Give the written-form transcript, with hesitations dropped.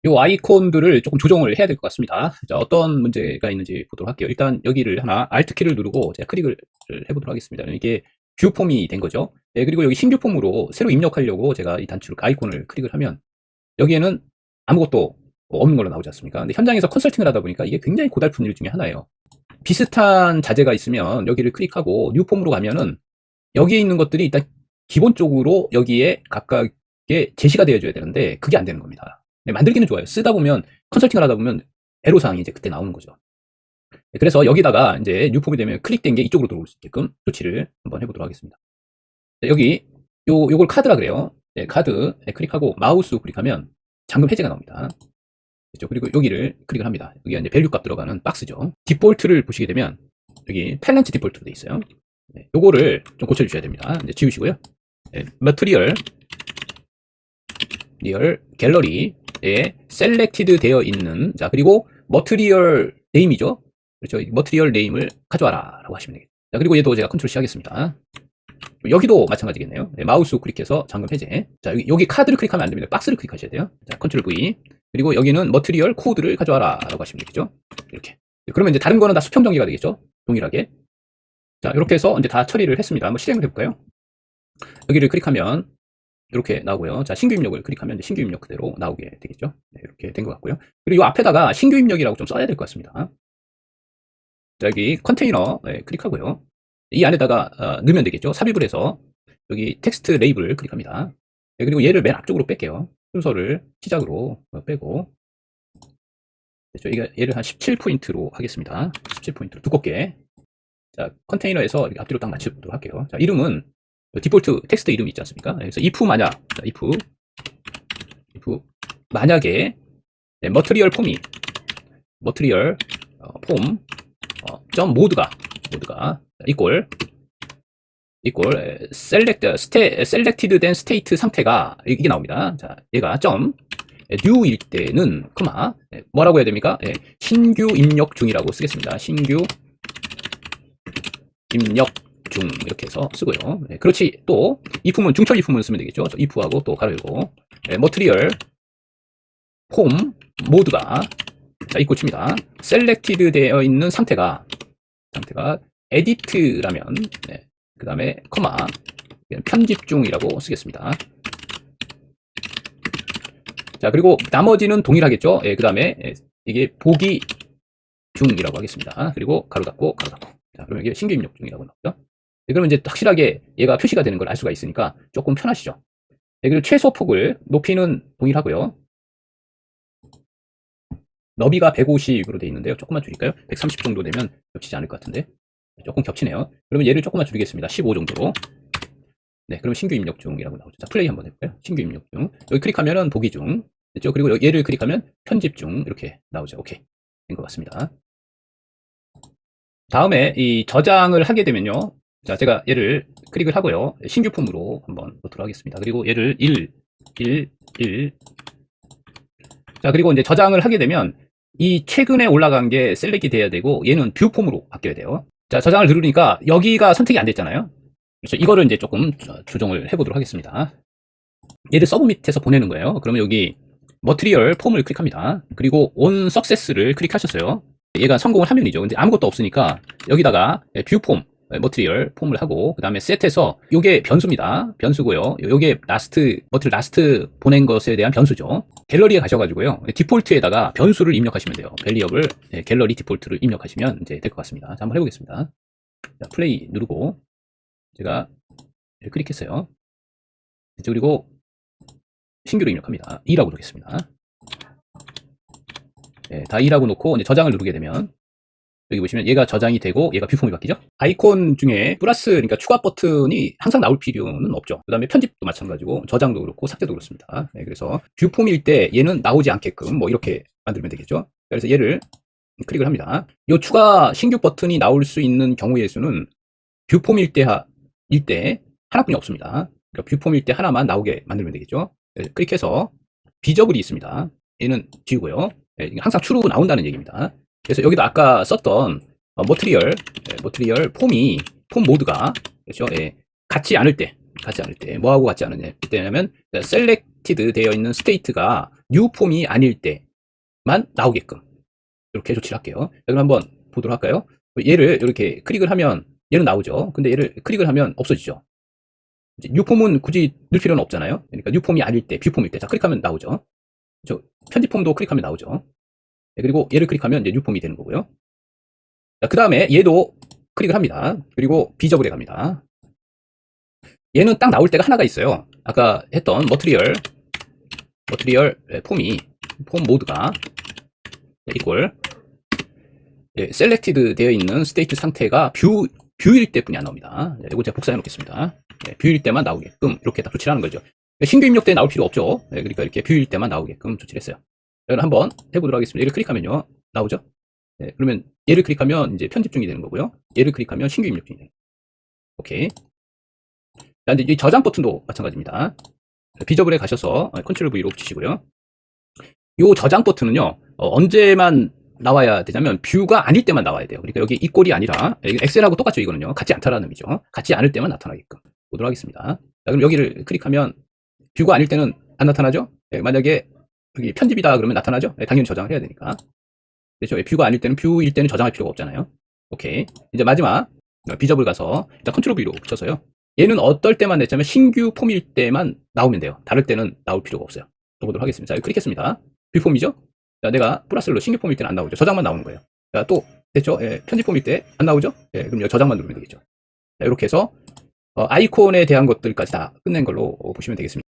요 아이콘들을 조금 조정을 해야 될 것 같습니다. 자, 어떤 문제가 있는지 보도록 할게요. 일단 여기를 하나 Alt 키를 누르고 제가 클릭을 해보도록 하겠습니다. 이게 뷰 폼이 된 거죠. 네, 그리고 여기 신규 폼으로 새로 입력하려고 제가 이 단추 아이콘을 클릭을 하면 여기에는 아무것도 없는 걸로 나오지 않습니까? 근데 현장에서 컨설팅을 하다 보니까 이게 굉장히 고달픈 일 중에 하나예요. 비슷한 자재가 있으면 여기를 클릭하고 뉴 폼으로 가면은 여기에 있는 것들이 일단 기본적으로 여기에 각각의 제시가 되어줘야 되는데 그게 안 되는 겁니다. 네, 만들기는 좋아요. 쓰다 보면 컨설팅을 하다 보면 애로사항이 이제 그때 나오는 거죠. 네, 그래서 여기다가 이제 뉴 폼이 되면 클릭된 게 이쪽으로 들어올 수 있게끔 조치를 한번 해보도록 하겠습니다. 네, 여기 요걸 카드라 그래요. 네, 카드 클릭하고 마우스 클릭하면 잠금 해제가 나옵니다. 그렇죠? 그리고 여기를 클릭을 합니다. 여기가 이제 밸류 값 들어가는 박스죠. 디폴트를 보시게 되면 여기 탤런트 디폴트로 돼 있어요. 네, 요거를 좀 고쳐주셔야 됩니다. 이제 지우시고요. 네, 머티리얼 갤러리에 셀렉티드 되어 있는, 자, 그리고 머티리얼 네임이죠. 그렇죠. 머티리얼 네임을 가져와라 라고 하시면 되겠죠. 자, 그리고 얘도 제가 컨트롤 C 하겠습니다. 여기도 마찬가지겠네요. 네, 마우스 클릭해서 잠금 해제. 자, 여기 카드를 클릭하면 안 됩니다. 박스를 클릭하셔야 돼요. 자, 컨트롤 V. 그리고 여기는 머티리얼 코드를 가져와라 라고 하시면 되겠죠. 이렇게. 그러면 이제 다른 거는 다 수평 전개가 되겠죠. 동일하게. 자, 이렇게 해서 이제 다 처리를 했습니다. 한번 실행을 해볼까요? 여기를 클릭하면 이렇게 나오고요. 자, 신규 입력을 클릭하면 신규 입력 그대로 나오게 되겠죠. 네, 이렇게 된 것 같고요. 그리고 이 앞에다가 신규 입력이라고 좀 써야 될 것 같습니다. 자, 여기 컨테이너 클릭하고요. 이 안에다가 넣으면 되겠죠. 삽입을 해서 여기 텍스트 레이블 클릭합니다. 네, 그리고 얘를 맨 앞쪽으로 뺄게요. 순서를 시작으로 빼고, 그렇죠. 얘를 한 17포인트로 하겠습니다. 17포인트로 두껍게. 자, 컨테이너에서 이렇게 앞뒤로 딱 맞춰보도록 할게요. 자, 이름은 디폴트 텍스트 이름이 있지 않습니까? 그래서 if 만약, 자, if 만약에 네, 머티리얼 폼이 머티리얼 폼 점 모드가 이꼴 셀렉티드 된 스테이트 상태가 이게 나옵니다. 자, 얘가 점 뉴일 때는 코마 뭐라고 해야 됩니까? 신규 입력 중이라고 쓰겠습니다. 신규 입력 중 이렇게 해서 쓰고요. 네, 그렇지. 또 if는 중철 if문 쓰면 되겠죠. if하고 또 가로 열고 머티리얼 폼 모드가 자, 이꼴 칩니다. 셀렉티드 되어 있는 상태가 에디트라면 네, 그 다음에 커마 편집 중이라고 쓰겠습니다. 자, 그리고 나머지는 동일하겠죠. 그 다음에 이게 보기 중이라고 하겠습니다. 그리고 가로 닫고 자, 그러면 이게 신규 입력 중이라고 나오죠. 네, 그러면 이제 확실하게 얘가 표시가 되는 걸 알 수가 있으니까 조금 편하시죠. 네, 그리고 최소 폭을 높이는 동일하고요. 너비가 150으로 되어 있는데요. 조금만 줄일까요? 130 정도 되면 겹치지 않을 것 같은데. 조금 겹치네요. 그러면 얘를 조금만 줄이겠습니다. 15 정도로. 네, 그럼 신규 입력 중이라고 나오죠. 자, 플레이 한번 해볼까요? 신규 입력 중. 여기 클릭하면은 보기 중. 됐죠? 그리고 얘를 클릭하면 편집 중. 이렇게 나오죠. 오케이. 된 것 같습니다. 다음에 이 저장을 하게 되면요. 자, 제가 얘를 클릭을 하고요. 신규 폼으로 한번 넣도록 하겠습니다. 그리고 얘를 1. 자, 그리고 이제 저장을 하게 되면 이 최근에 올라간 게 셀렉이 돼야 되고 얘는 뷰 폼으로 바뀌어야 돼요. 자, 저장을 누르니까 여기가 선택이 안 됐잖아요. 그래서 이거를 이제 조금 조정을 해보도록 하겠습니다. 얘를 서브밋해서 보내는 거예요. 그러면 여기 머티리얼 폼을 클릭합니다. 그리고 온 석세스를 클릭하셨어요. 얘가 성공을 하면이죠. 근데 아무것도 없으니까 여기다가 뷰 폼, 머티리얼 폼을 하고 그 다음에 셋해서 요게 변수입니다. 변수고요. 요게 머티리얼 라스트 보낸 것에 대한 변수죠. 갤러리에 가셔가지고요. 디폴트에다가 변수를 입력하시면 돼요. 밸리어블 갤러리 디폴트를 입력하시면 이제 될 것 같습니다. 자, 한번 해보겠습니다. 자, 플레이 누르고 제가 클릭했어요. 그리고 신규로 입력합니다. 2라고 놓겠습니다. 네, 다 2라고 놓고 이제 저장을 누르게 되면 여기 보시면 얘가 저장이 되고 얘가 뷰폼이 바뀌죠. 아이콘 중에 플러스, 그러니까 추가 버튼이 항상 나올 필요는 없죠. 그 다음에 편집도 마찬가지고 저장도 그렇고 삭제도 그렇습니다. 네, 그래서 뷰폼일 때 얘는 나오지 않게끔 뭐 이렇게 만들면 되겠죠. 그래서 얘를 클릭을 합니다. 이 추가 신규 버튼이 나올 수 있는 경우의 수는 뷰폼일 때 하나뿐이 없습니다. 그러니까 뷰폼일 때 하나만 나오게 만들면 되겠죠. 네, 클릭해서 비저블이 있습니다. 얘는 지우고요. 네, 항상 true로 나온다는 얘기입니다. 그래서 여기도 아까 썼던 머티리얼 폼 모드가 그렇죠. 같지 않을 때 뭐하고 같지 않느냐 때냐면 셀렉티드 되어 있는 스테이트가 뉴 폼이 아닐 때만 나오게끔 이렇게 조치를 할게요. 자, 그럼 한번 보도록 할까요? 얘를 이렇게 클릭을 하면 얘는 나오죠. 근데 얘를 클릭을 하면 없어지죠. 이제 뉴 폼은 굳이 넣을 필요는 없잖아요. 그러니까 뉴 폼이 아닐 때, 뷰 폼일 때. 자, 클릭하면 나오죠. 저 편집 폼도 클릭하면 나오죠. 네, 그리고 얘를 클릭하면 이제 뉴 폼이 되는 거고요. 자, 그 다음에 얘도 클릭을 합니다. 그리고 비저블에 갑니다. 얘는 딱 나올 때가 하나가 있어요. 아까 했던 머트리얼 폼이, 폼 모드가 이꼴 셀렉티드 되어 있는 스테이트 상태가 뷰일 때뿐이 안 나옵니다. 이거 제가 복사해 놓겠습니다. 뷰일 때만 나오게끔 이렇게 딱 조치를 하는 거죠. 신규 입력 때 나올 필요 없죠. 그러니까 이렇게 뷰일 때만 나오게끔 조치를 했어요. 여러분 한번 해보도록 하겠습니다. 얘를 클릭하면요 나오죠. 그러면 얘를 클릭하면 이제 편집 중이 되는 거고요. 얘를 클릭하면 신규 입력 중이 돼요. 오케이. 자, 이제 이 저장 버튼도 마찬가지입니다. 비저블에 가셔서 컨트롤 V로 붙이시고요. 이 저장 버튼은요 언제만 나와야 되냐면 뷰가 아닐 때만 나와야 돼요. 그러니까 여기 이 꼴이 아니라 엑셀하고 똑같죠. 이거는요 같지 않다라는 의미죠. 같지 않을 때만 나타나게끔 보도록 하겠습니다. 자, 그럼 여기를 클릭하면 뷰가 아닐 때는 안 나타나죠. 만약에 여기 편집이다 그러면 나타나죠. 당연히 저장을 해야 되니까. 그렇죠. 뷰가 아닐 때는 뷰일 때는 저장할 필요가 없잖아요. 오케이. 이제 마지막 비저블 가서 일단 컨트롤 V로 붙여서요. 얘는 어떨 때만 냈자면 신규 폼일 때만 나오면 돼요. 다를 때는 나올 필요가 없어요. 보도록 하겠습니다. 자, 클릭했습니다. 뷰 폼이죠. 자, 내가 플러스로 신규 폼일 때는 안 나오죠. 저장만 나오는 거예요. 자, 또 됐죠. 편집 폼일 때 안 나오죠. 그럼 저장만 누르면 되겠죠. 자, 이렇게 해서 아이콘에 대한 것들까지 다 끝낸 걸로 보시면 되겠습니다.